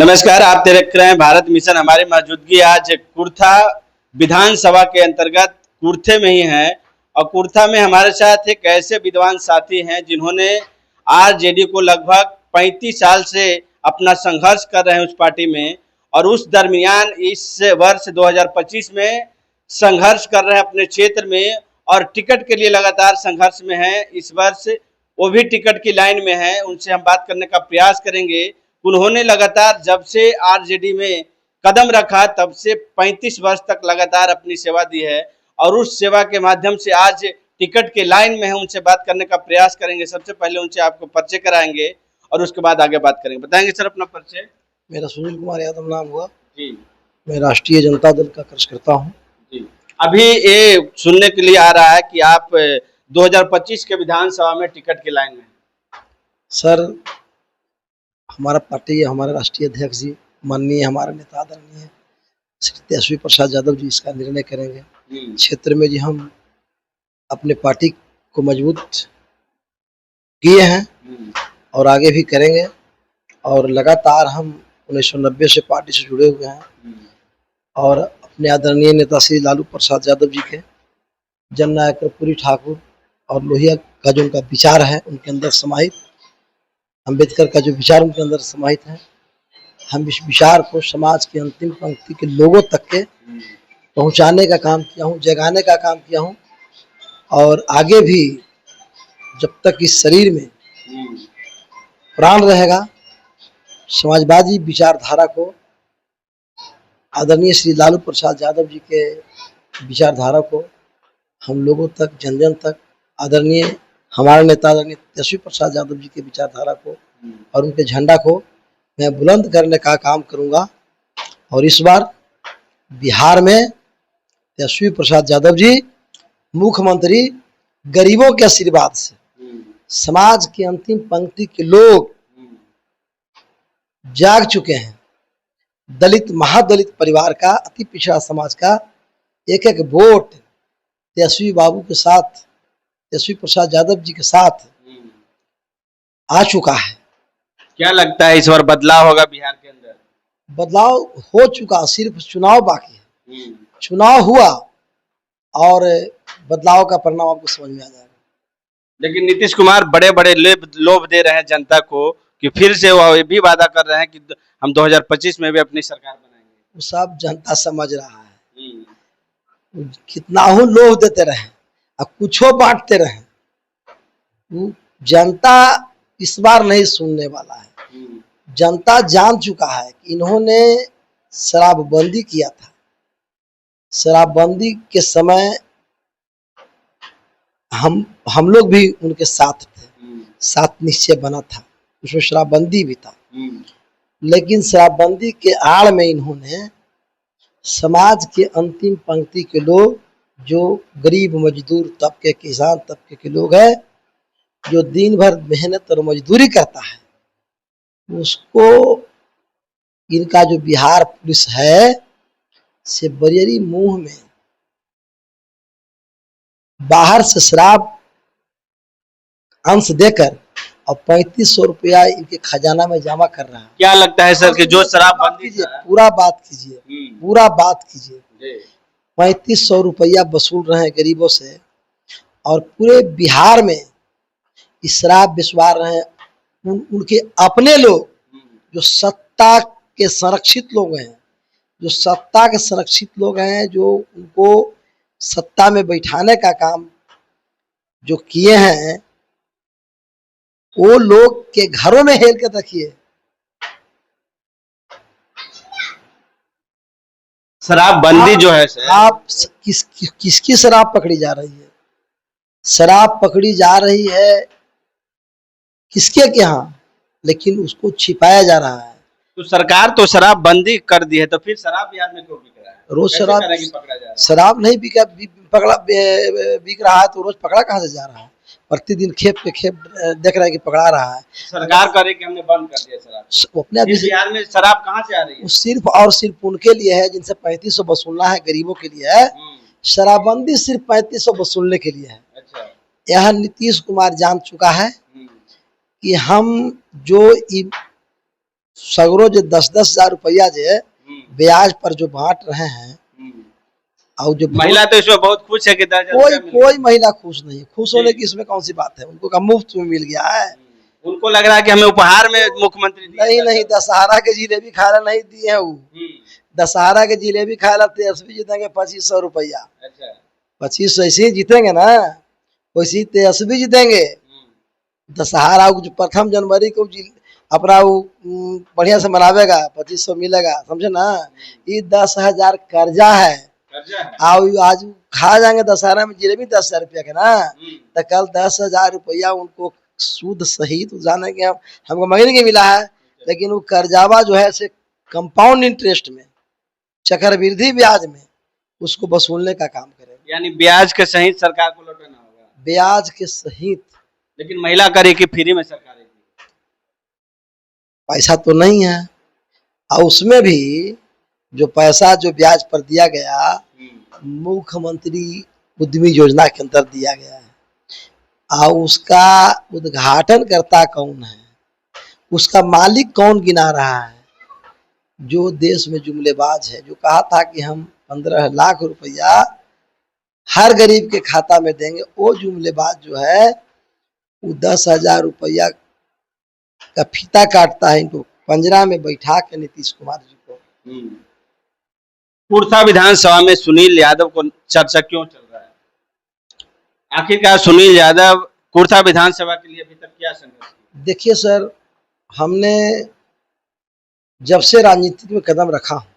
नमस्कार, आप देख रहे हैं भारत मिशन। हमारी मौजूदगी आज कुर्था विधानसभा के अंतर्गत कुर्थे में ही है और कुर्था में हमारे साथ एक ऐसे विद्वान साथी हैं जिन्होंने आरजेडी को लगभग 35 साल से अपना संघर्ष कर रहे हैं उस पार्टी में, और उस दरमियान इस वर्ष 2025 में संघर्ष कर रहे हैं अपने क्षेत्र में और टिकट के लिए लगातार संघर्ष में हैं। इस वर्ष वो भी टिकट की लाइन में है, उनसे हम बात करने का प्रयास करेंगे। उन्होंने लगातार जब से आरजेडी में कदम रखा तब से 35 वर्ष तक लगातार अपनी सेवा दी है और उस सेवा के माध्यम से आज टिकट के लाइन में है। उनसे बात करने का प्रयास करेंगे। सबसे पहले उनसे आपको परिचय कराएंगे और उसके बाद आगे बात करेंगे। बताएंगे सर अपना परिचय। मेरा सुनील कुमार यादव नाम हुआ जी। मैं राष्ट्रीय जनता दल का कार्यकर्ता हूँ जी। अभी ये सुनने के लिए आ रहा है कि आप 2025 के विधानसभा में टिकट की लाइन में। सर, हमारा पार्टी, हमारे राष्ट्रीय अध्यक्ष जी, माननीय हमारे नेता आदरणीय श्री तेजस्वी प्रसाद यादव जी इसका निर्णय करेंगे। क्षेत्र में जी हम अपने पार्टी को मजबूत किए हैं और आगे भी करेंगे और लगातार हम 1990 से पार्टी से जुड़े हुए हैं और अपने आदरणीय नेता श्री लालू प्रसाद यादव जी के, जननायक कर्पूरी ठाकुर और लोहिया का जो उनका विचार है उनके अंदर समाहित, अम्बेडकर का जो विचार उनके अंदर समाहित है, हम इस विचार को समाज की अंतिम पंक्ति के लोगों तक के पहुंचाने का काम किया हूं, जगाने का काम किया हूं और आगे भी जब तक इस शरीर में प्राण रहेगा समाजवादी विचारधारा को, आदरणीय श्री लालू प्रसाद यादव जी के विचारधारा को हम लोगों तक, जन जन तक, आदरणीय हमारे नेता आदरणीय तेजस्वी प्रसाद यादव जी के विचारधारा को और उनके झंडा को मैं बुलंद करने का काम करूंगा। और इस बार बिहार में तेजस्वी प्रसाद यादव जी मुख्यमंत्री, गरीबों के आशीर्वाद से समाज की अंतिम पंक्ति के लोग जाग चुके हैं। दलित, महादलित परिवार का, अति पिछड़ा समाज का एक एक वोट तेजस्वी बाबू के साथ, तेजस्वी प्रसाद यादव जी के साथ आ चुका है। क्या लगता है इस बार बदलाव होगा बिहार के अंदर? बदलाव हो चुका, सिर्फ चुनाव बाकी है। चुनाव हुआ और बदलाव का परिणाम आपको समझ में आ जाएगा। लेकिन नीतीश कुमार बड़े बड़े लोभ दे रहे हैं जनता को कि फिर से वो ये भी वादा कर रहे हैं कि हम 2025 में भी अपनी सरकार बनाएंगे। वो सब जनता समझ रहा है। कितना हो लोभ देते रहे और कुछो बांटते रहे, जनता इस बार नहीं सुनने वाला है। जनता जान चुका है कि इन्होंने शराबबंदी किया था। शराबबंदी के समय हम लोग भी उनके साथ थे, साथ निश्चय बना था, उसमें शराबबंदी भी था। लेकिन शराबबंदी के आड़ में इन्होंने समाज के अंतिम पंक्ति के लोग, जो गरीब मजदूर तबके, किसान तबके के लोग हैं, जो दिन भर मेहनत और मजदूरी करता है, उसको इनका जो बिहार पुलिस है से बरियरी मुंह में बाहर से शराब अंश देकर और 3500 रुपया इनके खजाना में जमा कर रहा है। क्या लगता है सर कि जो शराबबंदी, पूरा बात कीजिए 3500 रुपया वसूल रहे हैं गरीबों से और पूरे बिहार में इस शराब बिचवा रहे हैं उनके अपने लोग, जो सत्ता के संरक्षित लोग हैं, जो उनको सत्ता में बैठाने का काम जो किए हैं, वो लोग के घरों में हेल के देखिए। शराबबंदी जो है सर, आप किसकी शराब पकड़ी जा रही है? शराब पकड़ी जा रही है किसके यहाँ, लेकिन उसको छिपाया जा रहा है। तो सरकार तो शराबबंदी कर दी है, तो फिर शराब बिहार में क्यों बिक रहा है? रोज शराब नहीं बिक रहा है, तो रोज पकड़ा कहाँ से जा रहा है? प्रतिदिन खेप पे खेप देख रहा है कि पकड़ा रहा है। सरकार करे कि हमने बंद कर दिया शराब। अपने बिहार में शराब कहाँ से आ रही है? सिर्फ और सिर्फ उनके लिए है जिनसे 3500 वसूलना है, गरीबों के लिए है। शराबबंदी सिर्फ 3500 वसूलने के लिए है। अच्छा। यह नीतीश कुमार जान चुका है कि हम जो सगरो जो 10-10 हजार रुपया जो ब्याज पर जो बांट रहे हैं, और जो महिला तो इसमें बहुत खुश है कि 10,000 कोई रुपया मिल गया। कोई महिला खुश नहीं है। खुश होने की इसमें कौन सी बात है, उनको का मुफ्त में मिल गया है। उनको लग रहा है कि हमें उपहार में मुख्यमंत्री दिए नहीं 10,000। नहीं, दशहरा के जिलेबी खाना नहीं दिए हैं वो। दशहरा के जिलेबी खाना तेजस्वी जीतेंगे 2500 रुपया। अच्छा। 2500 ऐसे ही जीतेंगे ना, वैसे ही तेजस्वी जीतेंगे। दशहरा को जो 1 जनवरी को अपना वो बढ़िया से मनावेगा, 2500 मिलेगा, समझे ना। ये 10,000 कर्जा है, कर्जा है। आज खा जाएंगे दशहरा में जिलेबी 10,000 रुपया के ना, तो कल 10,000 रुपया उनको सूद सहित जाने के हमको महीने के मिला है, लेकिन वो कर्जावा जो है से कंपाउंड इंटरेस्ट में, चक्रवृद्धि ब्याज में उसको वसूलने का काम करेंगे। यानी ब्याज के सहित सरकार को लौटाना होगा। ब्याज के सहित। लेकिन महिला करे कि फ्री में सरकार देगी? पैसा तो नहीं है, और उसमें भी जो पैसा जो ब्याज पर दिया गया मुख्यमंत्री उद्यमी योजना के अंदर दिया गया है, और उसका उद्घाटन करता कौन है, उसका मालिक कौन गिना रहा है? जो देश में जुमलेबाज है, जो कहा था कि हम 15 लाख रुपया हर गरीब के खाता में देंगे, वो जुमलेबाज जो है वो 10,000 रुपया का फीता काटता है, इनको पंजरा में बैठा के नीतीश कुमार जी को। कुर्था विधानसभा में सुनील यादव को चर्चा क्यों चल रहा है? आखिरकार सुनील यादव कुर्था विधानसभा के लिए अभी तक क्या संघर्ष किया? देखिए सर, हमने जब से राजनीति में कदम रखा हूं,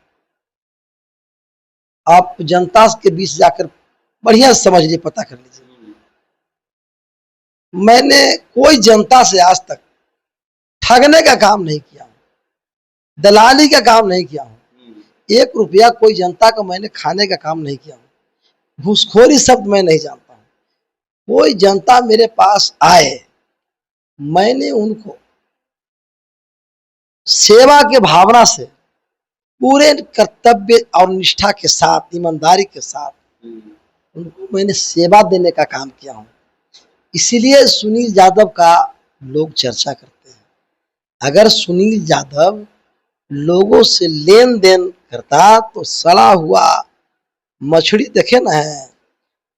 आप जनता के बीच जाकर बढ़िया समझ लीजिए, पता कर लीजिए, मैंने कोई जनता से आज तक ठगने का काम नहीं किया हूं, दलाली का काम नहीं किया हूं, 1 रुपया कोई जनता को मैंने खाने का काम नहीं किया हूं, घूसखोरी शब्द मैं नहीं जानता हूं। कोई जनता मेरे पास आए, मैंने उनको सेवा के भावना से पूरे कर्तव्य और निष्ठा के साथ, ईमानदारी के साथ उनको मैंने सेवा देने का काम किया हूं। इसीलिए सुनील यादव का लोग चर्चा करते हैं। अगर सुनील यादव लोगों से लेन देन करता तो सड़ा हुआ मछली देखे ना है,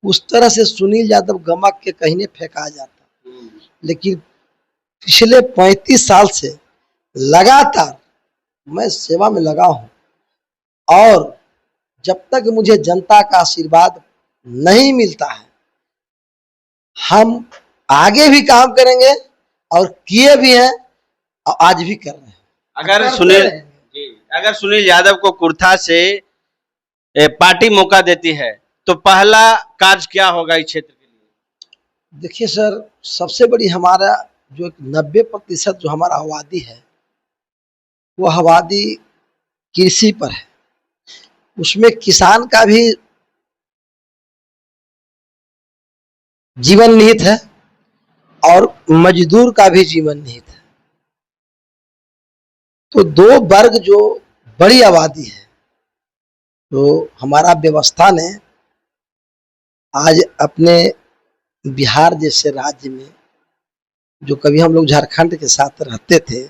उस तरह से सुनील यादव गमक के कहीं फेंका जाता। लेकिन पिछले 35 साल से लगातार मैं सेवा में लगा हूं, और जब तक मुझे जनता का आशीर्वाद नहीं मिलता है, हम आगे भी काम करेंगे, और किए भी हैं, और आज भी कर रहे हैं। अगर सुनील यादव को कुर्था से पार्टी मौका देती है तो पहला कार्य क्या होगा इस क्षेत्र के लिए? देखिए सर, सबसे बड़ी हमारा जो 90% जो हमारा आबादी है, वो आबादी कृषि पर है। उसमें किसान का भी जीवन निहित है, और मजदूर का भी जीवन निहित है। तो 2 वर्ग जो बड़ी आबादी है, तो हमारा व्यवस्था ने आज अपने बिहार जैसे राज्य में, जो कभी हम लोग झारखंड के साथ रहते थे,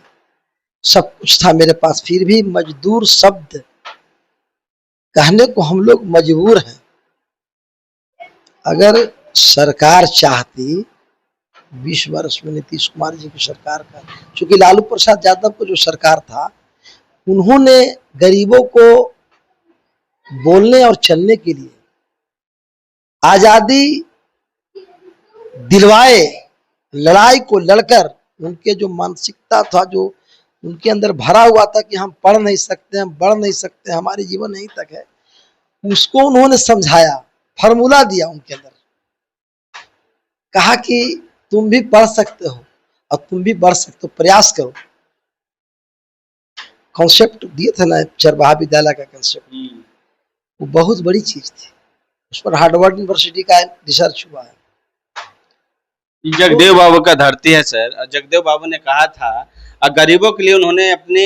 सब कुछ था मेरे पास, फिर भी मजदूर शब्द कहने को हम लोग मजबूर हैं। अगर सरकार चाहती 20 वर्ष में नीतीश कुमार जी की सरकार का, चूंकि लालू प्रसाद यादव को जो सरकार था, उन्होंने गरीबों को बोलने और चलने के लिए आजादी दिलवाए, लड़ाई को लड़कर उनके जो मानसिकता था, जो उनके अंदर भरा हुआ था कि हम पढ़ नहीं सकते, हम बढ़ नहीं सकते, हमारे जीवन यहीं तक है, उसको उन्होंने समझाया, फार्मूला दिया उनके अंदर, कहा कि तुम भी पढ़ सकते हो और तुम भी बढ़ सकते हो, प्रयास करो। कॉन्सेप्ट दिए थे ना चरवाहा विद्यालय का कॉन्सेप्ट, वो बहुत बड़ी चीज थी। उस पर हार्वर्ड यूनिवर्सिटी का रिसर्च हुआ है। जगदेव बाबू का धरती है सर। जगदेव बाबू ने कहा था, गरीबों के लिए उन्होंने अपनी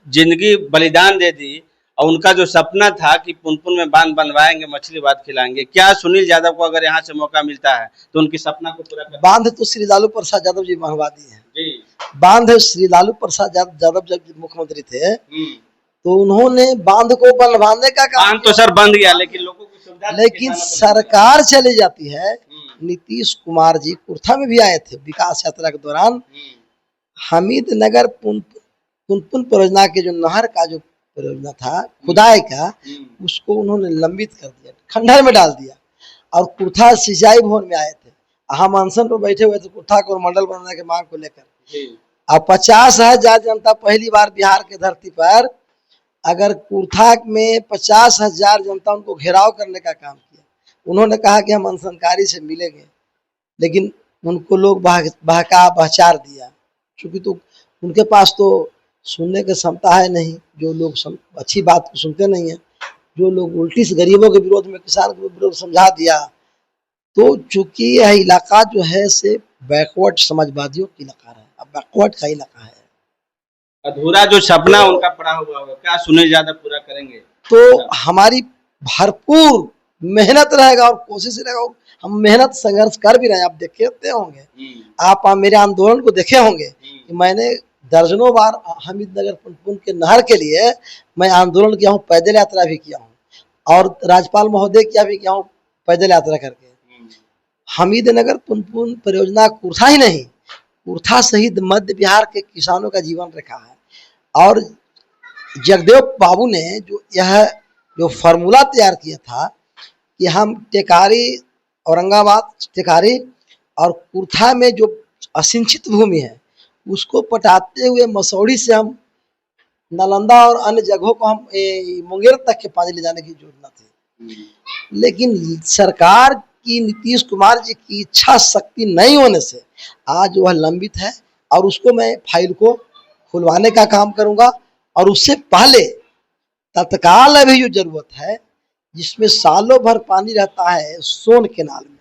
जिंदगी बलिदान दे दी, और उनका जो सपना था कि पुनपुन में बांध बनवाएंगे, मछली भात खिलाएंगे। क्या सुनील यादव को अगर यहाँ से मौका मिलता है तो उनकी सपना को पूरा कर? बांध तो श्री लालू प्रसाद यादव जी बनवा दिए हैं, बांध श्री लालू प्रसाद यादव जब मुख्यमंत्री थे तो उन्होंने बांध को बनवाने का काम बांध तो सर बंद गया, लेकिन लोगों की सुविधा लेकिन सरकार चली जाती है। नीतीश कुमार जी कुर्था में भी आए थे विकास यात्रा के दौरान। हमीद नगर पुनपुन परियोजना के जो नहर का जो परियोजना था खुदाई का, उसको उन्होंने लंबित कर दिया, खंडहर में डाल दिया। और कुर्था सिंचाई भवन में आए थे, हम अनशन पर बैठे हुए थे कुर्था को मंडल बनाने की मांग को लेकर। अब 50,000 जनता पहली बार बिहार के धरती पर, अगर कुर्था में 50,000 जनता उनको घेराव करने का काम किया। उन्होंने कहा कि हम अनशनकारी से मिलेंगे, लेकिन उनको लोग बहकार दिया, क्योंकि तो उनके पास तो सुनने की क्षमता है नहीं। जो लोग अच्छी बात को सुनते नहीं है, जो लोग उल्टी से गरीबों के विरोध में, किसान के विरोध समझा दिया। तो चूंकि यह इलाका जो है से बैकवर्ड समाजवादियों की इलाका है, अब बैकवर्ड का इलाका है। अधूरा जो सपना उनका पड़ा हुआ होगा, क्या सुने ज्यादा पूरा करेंगे? तो हमारी भरपूर मेहनत रहेगा और कोशिश रहेगा, और हम मेहनत संघर्ष कर भी रहे हैं। आप देखे होंगे, आप मेरे आंदोलन को देखे होंगे कि मैंने दर्जनों बार हमीद नगर पुनपुन के नहर के लिए मैं आंदोलन किया हूँ, पैदल यात्रा भी किया हूँ, और राज्यपाल महोदय किया भी किया हूँ पैदल यात्रा करके। हमीद नगर पुनपुन परियोजना कुर्था ही नहीं, कुर्था सहित मध्य बिहार के किसानों का जीवन रेखा है। और जगदेव बाबू ने जो फार्मूला तैयार किया था कि हम टेकारी, औरंगाबाद टेकारी और कुर्था में जो असिंचित भूमि है उसको पटाते हुए मसौड़ी से हम नालंदा और अन्य जगहों को हम मुंगेर तक के पानी ले जाने की योजना थी। लेकिन सरकार की, नीतीश कुमार जी की इच्छा शक्ति नहीं होने से आज वह लंबित है, और उसको मैं फाइल को खुलवाने का काम करूंगा। और उससे पहले तत्काल अभी जो जरूरत है, जिसमें सालों भर पानी रहता है, सोन केनाल में।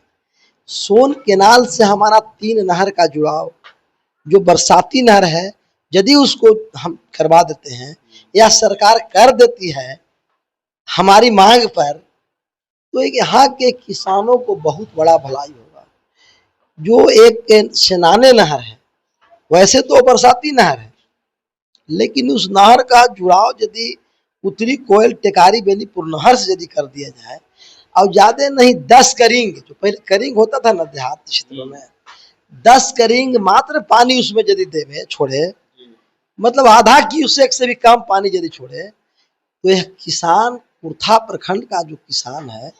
सोन केनाल से हमारा 3 नहर का जुड़ाव, जो बरसाती नहर है, यदि उसको हम करवा देते हैं या सरकार कर देती है हमारी मांग पर, तो एक यहाँ के किसानों को बहुत बड़ा भलाई होगा। जो एक सेनाने नहर है, वैसे तो बरसाती नहर है, लेकिन उस नहर का जुड़ाव यदि उत्तरी कोयल टेकारी बेनीपुर नहर से यदि कर दिया जाए, और ज्यादा नहीं 10 करिंग, जो पहले करिंग होता था ना देहात क्षेत्रों में, 10 करिंग मात्र पानी उसमें यदि देवे छोड़े, मतलब आधा क्यूसेक से भी कम पानी यदि छोड़े, तो यह किसान, कुर्था प्रखंड का जो किसान है,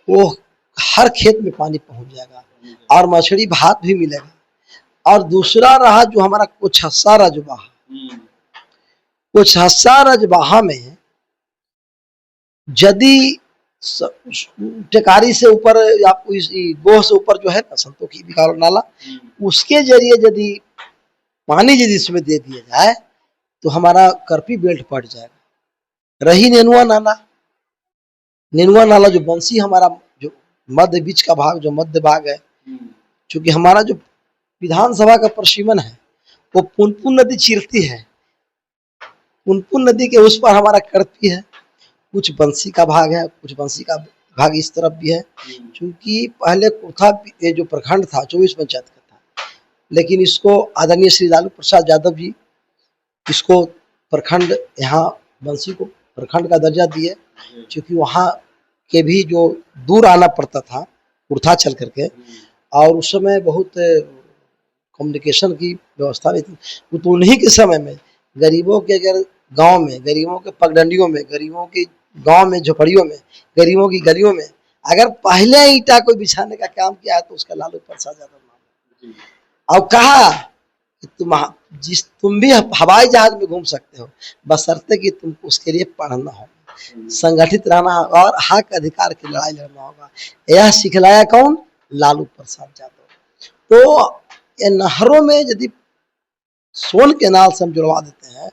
वो हर खेत में पानी पहुंच जाएगा और मछली भात भी मिलेगा। और दूसरा रहा जो हमारा कोछस्सा रजबाहा, कोछस्सा रजबाहा में यदि टेकारी से ऊपर, आपको गोह से ऊपर जो है ना संतोखी बिकाल नाला, उसके जरिए यदि पानी यदि इसमें दे दिया जाए तो हमारा करपी बेल्ट पड़ जाएगा। रही नेनुआ नाला, नेनुआ नाला जो बंसी, हमारा जो मध्य बीच का भाग, जो मध्य भाग है, क्योंकि हमारा जो विधानसभा का प्रसीमन है वो पुनपुन नदी चीरती है। पुनपुन नदी के उस पर हमारा करपी है, कुछ बंसी का भाग है, कुछ बंसी का भाग इस तरफ भी है। क्योंकि पहले कुर्था जो प्रखंड था 24 पंचायत का था, लेकिन इसको आदरणीय श्री लालू प्रसाद यादव जी इसको प्रखंड, यहाँ बंसी को प्रखंड का दर्जा दिए, क्योंकि वहाँ के भी जो दूर आना पड़ता था कुर्था चल करके, और उस समय बहुत कम्युनिकेशन की व्यवस्था नहीं थी। तो उन्हीं के समय में गरीबों के, अगर गांव में, गरीबों के पगडंडियों में, गरीबों के गांव में, झोपड़ियों में, गरीबों की गलियों में अगर पहले ईटा कोई बिछाने का काम किया है तो उसका लालू प्रसाद यादव नाम। और कहा कि तुम भी हवाई जहाज में घूम सकते हो, बशर्ते कि तुमको उसके लिए पढ़ना हो, संगठित रहना और हक अधिकार की लड़ाई लड़ना होगा। यह सिखलाया कौन? लालू प्रसाद यादव। तो ये नहरों में यदि सोन केनाल से हम जुड़वा देते हैं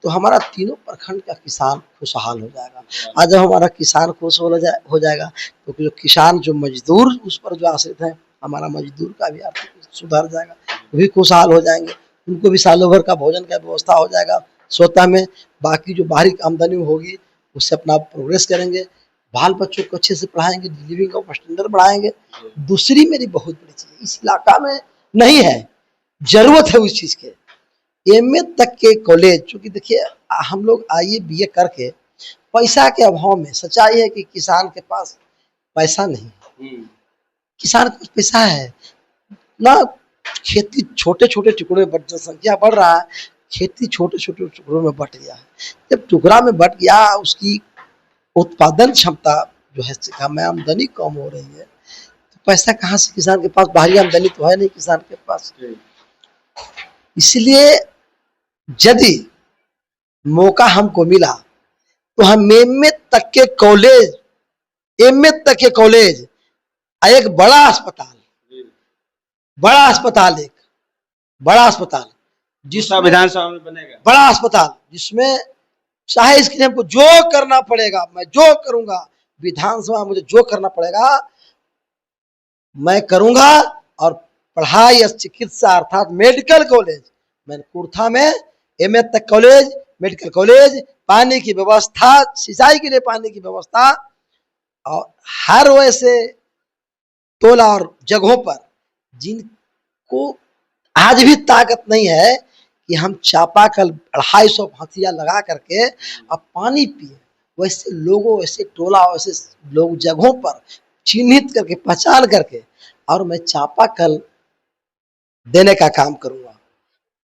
तो हमारा तीनों प्रखंड का किसान खुशहाल हो जाएगा। और जब हमारा किसान खुश हो जाएगा तो जो किसान, जो मजदूर उस पर जो आश्रित है, हमारा मजदूर का भी आर्थिक सुधार जाएगा, वो भी खुशहाल हो जाएंगे, उनको भी सालों भर का भोजन का व्यवस्था हो जाएगा स्वतः में। बाकी जो बाहरी आमदनी होगी उससे अपना प्रोग्रेस करेंगे, बाल बच्चों को अच्छे से पढ़ाएंगे, लिविंग ऑफ स्टैंडर्ड बढ़ाएंगे। दूसरी मेरी बहुत बड़ी चीज इस इलाका में नहीं है, जरूरत है उस चीज के, एमए तक के कॉलेज, चूंकि देखिए हम लोग आईए बीए करके पैसा के अभाव में, सच्चाई है कि किसान के पास पैसा नहीं है। किसान के पास पैसा है ना, खेती छोटे छोटे टुकड़ों में जनसंख्या बढ़ रहा है, खेती छोटे छोटे टुकड़ों में बट गया है। जब टुकड़ा में बट गया, उसकी उत्पादन क्षमता जो है कम है, आमदनी कम हो रही है, तो पैसा कहाँ से किसान के पास, बाहरी आमदनी तो है नहीं किसान के पास। इसलिए यदि मौका हमको मिला तो हम एमए तक के कॉलेज, एमए तक के कॉलेज, एक बड़ा अस्पताल, एक बड़ा अस्पताल जिस विधानसभा में बनेगा, बड़ा अस्पताल जिसमें चाहे इसके लिए हमको जो करना पड़ेगा मैं जो करूंगा, विधानसभा मुझे जो करना पड़ेगा मैं करूंगा। और पढ़ाई चिकित्सा अर्थात मेडिकल कॉलेज, मैंने कुर्था में एमए तक कॉलेज, मेडिकल कॉलेज, पानी की व्यवस्था, सिंचाई के लिए पानी की व्यवस्था, और हर वैसे टोला और जगहों पर जिनको आज भी ताकत नहीं है कि हम चापाकल 250 हथिया लगा करके अब पानी पिए, वैसे लोगों, वैसे टोला, वैसे लोग जगहों पर चिन्हित करके, पहचान करके, और मैं चापाकल देने का काम करूंगा।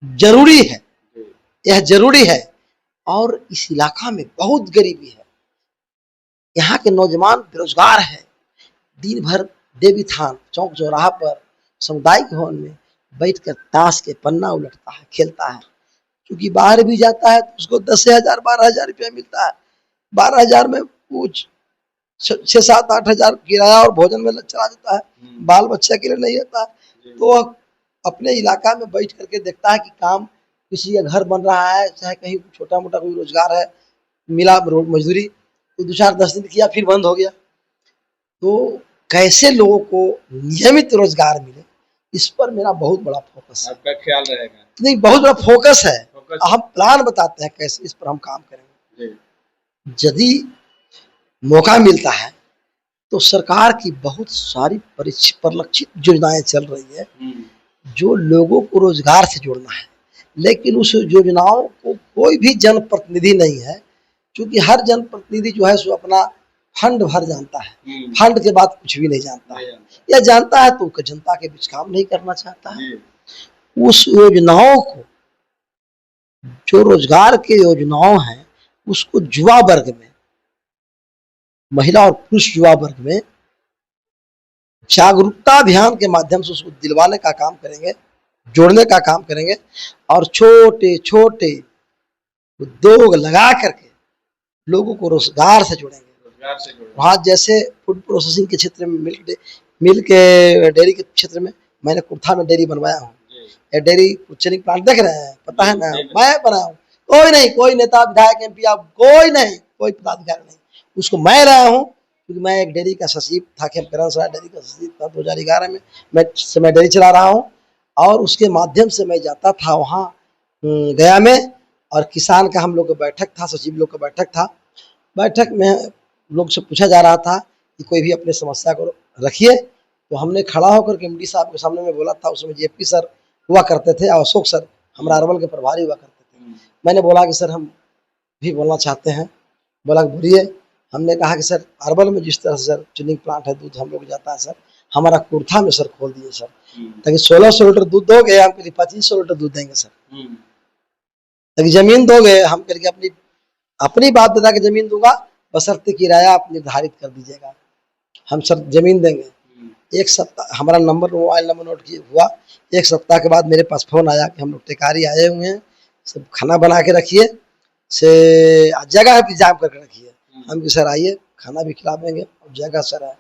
जरूरी है, यह जरूरी है। और इस इलाका में बहुत गरीबी है, यहाँ के नौजवान बेरोजगार है, दिन भर देवी थान चौक चौराहा पर सामुदायिक भवन में बैठकर ताश के पन्ना उलटता है, खेलता है। क्योंकि बाहर भी जाता है तो उसको 10,000 12,000 रुपया मिलता है, 12,000 में कुछ 6-7-8,000 किराया और भोजन में चला जाता है, बाल बच्चा के लिए नहीं रहता है। तो अपने इलाका में बैठ करके देखता है कि काम, किसी का घर बन रहा है, चाहे कहीं छोटा मोटा कोई रोजगार है, मिला मजदूरी, तो 2-4-10 दिन किया फिर बंद हो गया। तो कैसे लोगों को नियमित रोजगार मिले, इस पर मेरा बहुत बड़ा फोकस है। आपका ख्याल रहेगा? नहीं, बहुत बड़ा फोकस है। हम प्लान बताते हैं कैसे इस पर हम काम करेंगे। यदि मौका मिलता है तो सरकार की बहुत सारी परिलक्षित योजनाएं चल रही है जो लोगों को रोजगार से जोड़ना है, लेकिन उस योजनाओं को कोई भी जनप्रतिनिधि नहीं है, क्योंकि हर जनप्रतिनिधि जो है सो अपना फंड भर जानता है, फंड के बाद कुछ भी नहीं जानता है, या जानता है तो जनता के बीच काम नहीं करना चाहता है। उस योजनाओं को, जो रोजगार के योजनाओं हैं, उसको युवा वर्ग में, महिला और पुरुष युवा वर्ग में जागरूकता अभियान के माध्यम से उसको दिलवाने का काम करेंगे, जोड़ने का काम करेंगे, और छोटे छोटे उद्योग लगा करके लोगों को रोजगार से जोड़ेंगे। वहाँ जैसे फूड प्रोसेसिंग के क्षेत्र में, मिल्क के डेयरी के क्षेत्र में, मैंने कुर्था में डेयरी बनवाया हूँ। ये डेयरी चिलिंग प्लांट देख रहे हैं, पता है ना, मैं बनाया हूँ। कोई नहीं, कोई नेता विधायक एमपी आप कोई नहीं, कोई पदाधिकारी नहीं, उसको मैं रहा हूँ, क्योंकि मैं एक डेयरी का सचिव था, डेयरी का सचिव था 2011 में, मैं डेयरी चला रहा हूँ। और उसके माध्यम से मैं जाता था वहाँ गया में, और किसान का हम लोग का बैठक था, सचिव लोग का बैठक था। बैठक में लोग से पूछा जा रहा था कि कोई भी अपने समस्या को रखिए, तो हमने खड़ा होकर के एमडी साहब के सामने में बोला था। उसमें जेपी सर हुआ करते थे, अशोक सर हमारा अरवल के प्रभारी हुआ करते थे। मैंने बोला कि सर हम भी बोलना चाहते हैं। बोला बोलिए। हमने कहा कि सर अरवल में जिस तरह से सर चिलिंग प्लांट है, दूध हम लोग जाता है सर, हमारा कुर्था में सर खोल दिए सर, ताकि 1600 लीटर दूध दोगे, हम करीब 2500 लीटर दूध देंगे सर। ताकि जमीन दोगे, हम करके अपनी बाप दादा की जमीन दूंगा, बशर्ते किराया आप निर्धारित कर दीजिएगा, हम सर जमीन देंगे। एक सप्ताह हमारा मोबाइल नंबर नोट किया हुआ। एक सप्ताह के बाद मेरे पास फोन आया कि हम लोग टेकारी आए हुए हैं, सब खाना बना के रखिए, से जगह इंतजाम करके रखिए। हम सर आइए, खाना भी खिला देंगे, और जगह सर है।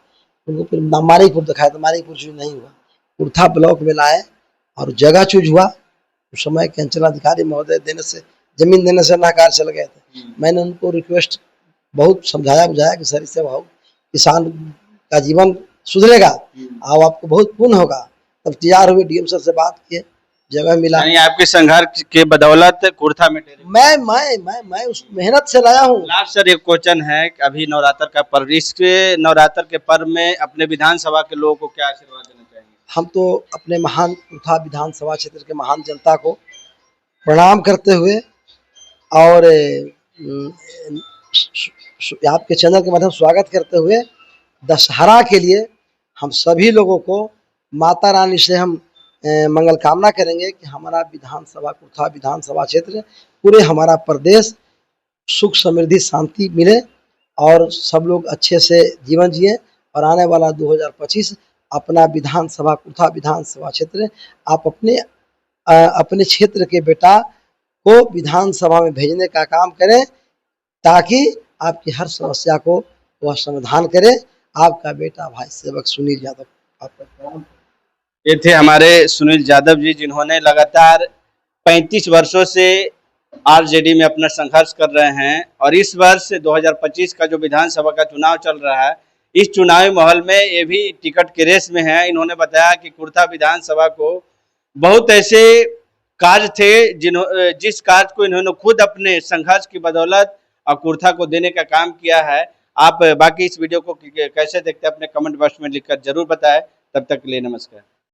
उनको फिर मारीपुर दिखाया तो मारीपुर चूज नहीं हुआ, कुर्था ब्लॉक में लाए और जगह चूज हुआ। उस समय के अंचलाधिकारी महोदय जमीन देने से नाकार चल गए थे। मैंने उनको रिक्वेस्ट बहुत समझाया बुझाया कि सर इससे बहुत किसान का जीवन सुधरेगा और आपको बहुत पुण्य होगा। तब तैयार हुए, डीएम सर से बात किए, जगह मिला। यानी आपके संघर्ष के बदौलत कुर्था में मैं उस मेहनत से लाया हूँ। लास्ट सर एक क्वेश्चन है, अभी नवरात्र का पर्व, इस नवरात्र के पर्व में अपने विधानसभा के लोगों को क्या आशीर्वाद देना चाहेंगे? हम तो अपने महान कुर्था विधानसभा क्षेत्र के महान जनता को प्रणाम करते हुए और आपके चैनल के माध्यम से स्वागत करते हुए दशहरा के लिए हम सभी लोगों को माता रानी से हम मंगल कामना करेंगे कि हमारा विधानसभा कुर्था विधानसभा क्षेत्र पूरे हमारा प्रदेश सुख समृद्धि शांति मिले और सब लोग अच्छे से जीवन जिए और आने वाला 2025 अपना विधानसभा कुर्था विधानसभा क्षेत्र आप अपने क्षेत्र के बेटा को विधानसभा में भेजने का काम करें ताकि आपकी हर समस्या को वह समाधान करे। आपका बेटा भाई सेवक सुनील यादव। आपका ये थे हमारे सुनील यादव जी, जिन्होंने लगातार 35 वर्षों से आरजेडी में अपना संघर्ष कर रहे हैं और इस वर्ष 2025 का जो विधानसभा का चुनाव चल रहा है, इस चुनावी माहौल में ये भी टिकट के रेस में है। इन्होंने बताया कि कुर्था विधानसभा को बहुत ऐसे कार्य थे जिस कार्य को इन्होंने खुद अपने संघर्ष की बदौलत और कुर्था को देने का काम किया है। आप बाकी इस वीडियो को कैसे देखते हैं अपने कमेंट बॉक्स में लिखकर जरूर बताएं। तब तक के लिए नमस्कार।